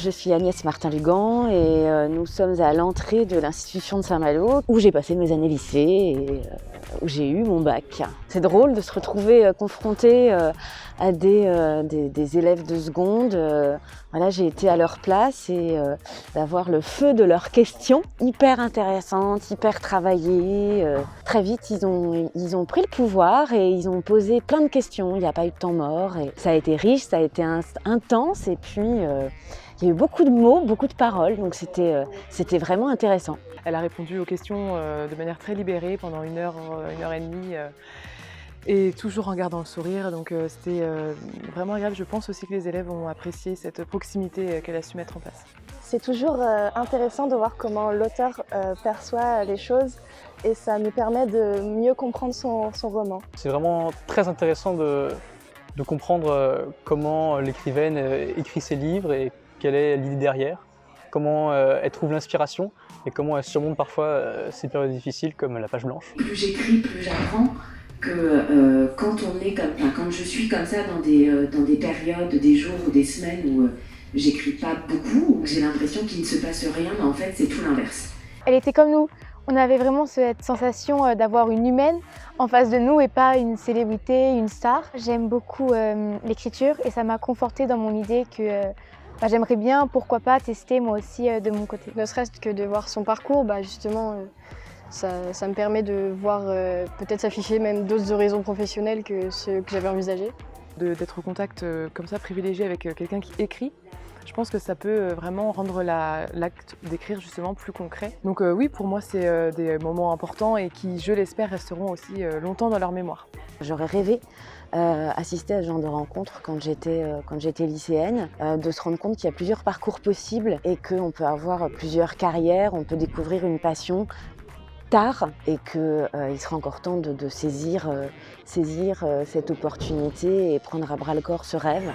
Je suis Agnès Martin-Lugan et nous sommes à l'entrée de l'institution de Saint-Malo où j'ai passé mes années lycée et où j'ai eu mon bac. C'est drôle de se retrouver confrontée à des élèves de seconde. Voilà, j'ai été à leur place et d'avoir le feu de leurs questions, hyper intéressantes, hyper travaillées. Très vite, ils ont pris le pouvoir et ils ont posé plein de questions. Il n'y a pas eu de temps mort et ça a été riche, ça a été intense et puis il y a eu beaucoup de mots, beaucoup de paroles, donc c'était vraiment intéressant. Elle a répondu aux questions de manière très libérée pendant une heure et demie. Et toujours en gardant le sourire, donc c'était vraiment agréable. Je pense aussi que les élèves ont apprécié cette proximité qu'elle a su mettre en place. C'est toujours intéressant de voir comment l'auteur perçoit les choses et ça nous permet de mieux comprendre son roman. C'est vraiment très intéressant de comprendre comment l'écrivaine écrit ses livres et quelle est l'idée derrière, comment elle trouve l'inspiration et comment elle surmonte parfois ces périodes difficiles comme la page blanche. Plus j'écris, plus j'apprends que quand je suis comme ça dans des périodes, des jours ou des semaines où j'écris pas beaucoup, où j'ai l'impression qu'il ne se passe rien, mais en fait c'est tout l'inverse. Elle était comme nous, on avait vraiment cette sensation d'avoir une humaine en face de nous et pas une célébrité, une star. J'aime beaucoup l'écriture et ça m'a confortée dans mon idée que j'aimerais bien, pourquoi pas, tester moi aussi de mon côté. Ne serait-ce que de voir son parcours, justement, ça me permet de voir peut-être s'afficher même d'autres horizons professionnels que ceux que j'avais envisagés. D'être au contact comme ça, privilégié avec quelqu'un qui écrit, je pense que ça peut vraiment rendre l'acte d'écrire justement plus concret. Donc oui, pour moi c'est des moments importants et qui, je l'espère, resteront aussi longtemps dans leur mémoire. J'aurais rêvé assister à ce genre de rencontres quand j'étais lycéenne, de se rendre compte qu'il y a plusieurs parcours possibles et qu'on peut avoir plusieurs carrières, on peut découvrir une passion tard et qu'il sera encore temps de saisir cette opportunité et prendre à bras le corps ce rêve.